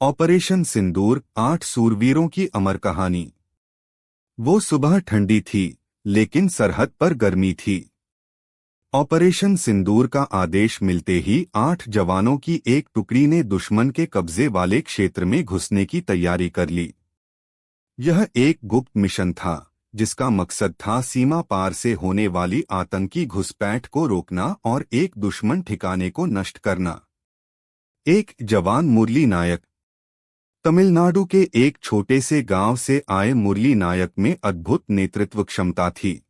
Operation सिंदूर, 8 सूरवीरों की अमर कहानी। वो सुबह ठंडी थी, लेकिन सरहद पर गर्मी थी। ऑपरेशन सिंदूर का आदेश मिलते ही 8 जवानों की एक टुकड़ी ने दुश्मन के कब्जे वाले क्षेत्र में घुसने की तैयारी कर ली। यह एक गुप्त मिशन था, जिसका मकसद था सीमा पार से होने वाली आतंकी घुसपैठ को रोकना और एक दुश्मन ठिकाने को नष्ट करना। एक जवान मुरली नायक। तमिलनाडु के एक छोटे से गांव से आए मुरली नायक में अद्भुत नेतृत्व क्षमता थी।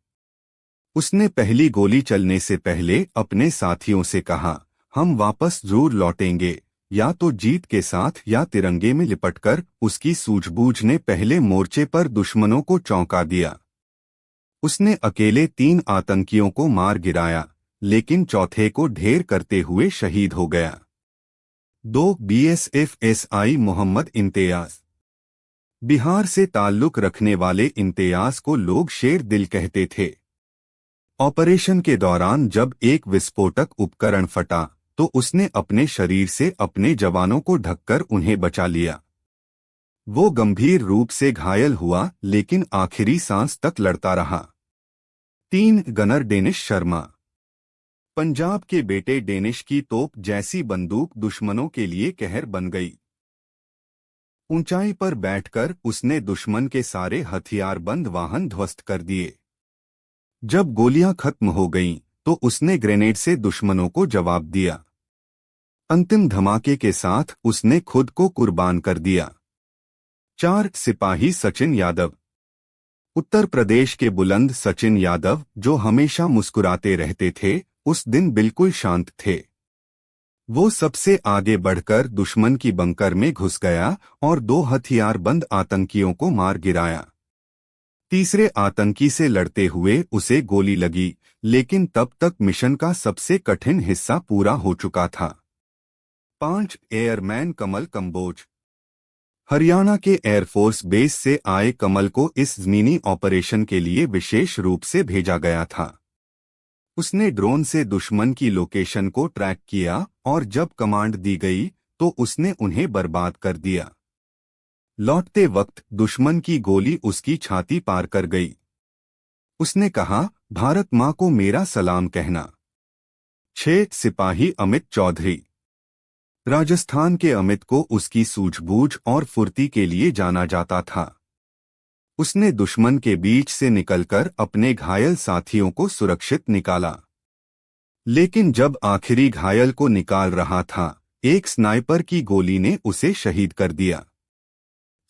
उसने पहली गोली चलने से पहले अपने साथियों से कहा, हम वापस जरूर लौटेंगे, या तो जीत के साथ या तिरंगे में लिपटकर। उसकी सूझबूझ ने पहले मोर्चे पर दुश्मनों को चौंका दिया। उसने अकेले 3 आतंकियों को मार गिराया, लेकिन चौथे को ढेर करते हुए शहीद हो गया। 2 बीएसएफ एसआई मोहम्मद इम्तियाज। बिहार से ताल्लुक रखने वाले इम्तियाज को लोग शेर दिल कहते थे। ऑपरेशन के दौरान जब एक विस्फोटक उपकरण फटा, तो उसने अपने शरीर से अपने जवानों को ढककर उन्हें बचा लिया। वो गंभीर रूप से घायल हुआ, लेकिन आखिरी सांस तक लड़ता रहा। 3 गनर डेनिश शर्मा। पंजाब के बेटे डेनिश की तोप जैसी बंदूक दुश्मनों के लिए कहर बन गई। ऊंचाई पर बैठकर उसने दुश्मन के सारे हथियारबंद वाहन ध्वस्त कर दिए। जब गोलियां खत्म हो गईं, तो उसने ग्रेनेड से दुश्मनों को जवाब दिया। अंतिम धमाके के साथ उसने खुद को कुर्बान कर दिया। 4 सिपाही सचिन यादव। उत्तर प्रदेश के बुलंद सचिन यादव, जो हमेशा मुस्कुराते रहते थे, उस दिन बिल्कुल शांत थे। वो सबसे आगे बढ़कर दुश्मन की बंकर में घुस गया और 2 हथियारबंद आतंकियों को मार गिराया। तीसरे आतंकी से लड़ते हुए उसे गोली लगी, लेकिन तब तक मिशन का सबसे कठिन हिस्सा पूरा हो चुका था। 5 एयरमैन कमल कंबोज। हरियाणा के एयरफोर्स बेस से आए कमल को इस ज़मीनी ऑपरेशन के लिए विशेष रूप से भेजा गया था। उसने ड्रोन से दुश्मन की लोकेशन को ट्रैक किया और जब कमांड दी गई, तो उसने उन्हें बर्बाद कर दिया। लौटते वक्त दुश्मन की गोली उसकी छाती पार कर गई। उसने कहा, भारत मां को मेरा सलाम कहना। 6 सिपाही अमित चौधरी। राजस्थान के अमित को उसकी सूझबूझ और फुर्ती के लिए जाना जाता था। उसने दुश्मन के बीच से निकलकर अपने घायल साथियों को सुरक्षित निकाला। लेकिन जब आखिरी घायल को निकाल रहा था, एक स्नाइपर की गोली ने उसे शहीद कर दिया।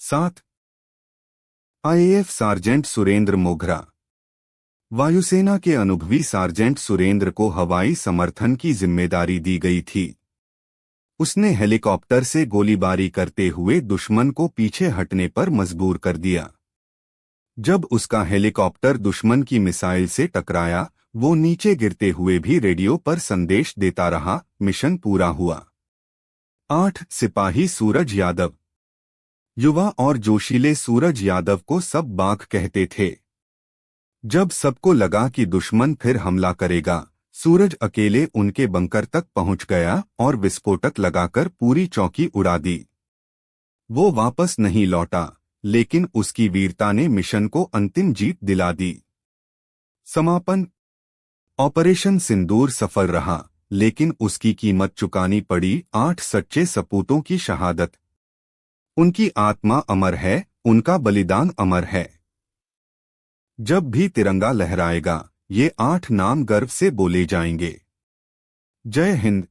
7 आईएएफ सार्जेंट सुरेंद्र मोगरा। वायुसेना के अनुभवी सार्जेंट सुरेंद्र को हवाई समर्थन की जिम्मेदारी दी गई थी। उसने हेलीकॉप्टर से गोलीबारी करते हुए दुश्मन को पीछे हटने पर मजबूर कर दिया। जब उसका हेलीकॉप्टर दुश्मन की मिसाइल से टकराया, वो नीचे गिरते हुए भी रेडियो पर संदेश देता रहा। मिशन पूरा हुआ। 8 सिपाही सूरज यादव। युवा और जोशीले सूरज यादव को सब बाघ कहते थे। जब सबको लगा कि दुश्मन फिर हमला करेगा, सूरज अकेले उनके बंकर तक पहुंच गया और विस्फोटक लगाकर पूरी चौकी उड़ा दी। वो वापस नहीं लौटा, लेकिन उसकी वीरता ने मिशन को अंतिम जीत दिला दी। समापन। ऑपरेशन सिंदूर सफल रहा, लेकिन उसकी कीमत चुकानी पड़ी 8 सच्चे सपूतों की शहादत। उनकी आत्मा अमर है, उनका बलिदान अमर है। जब भी तिरंगा लहराएगा, ये 8 नाम गर्व से बोले जाएंगे। जय हिंद।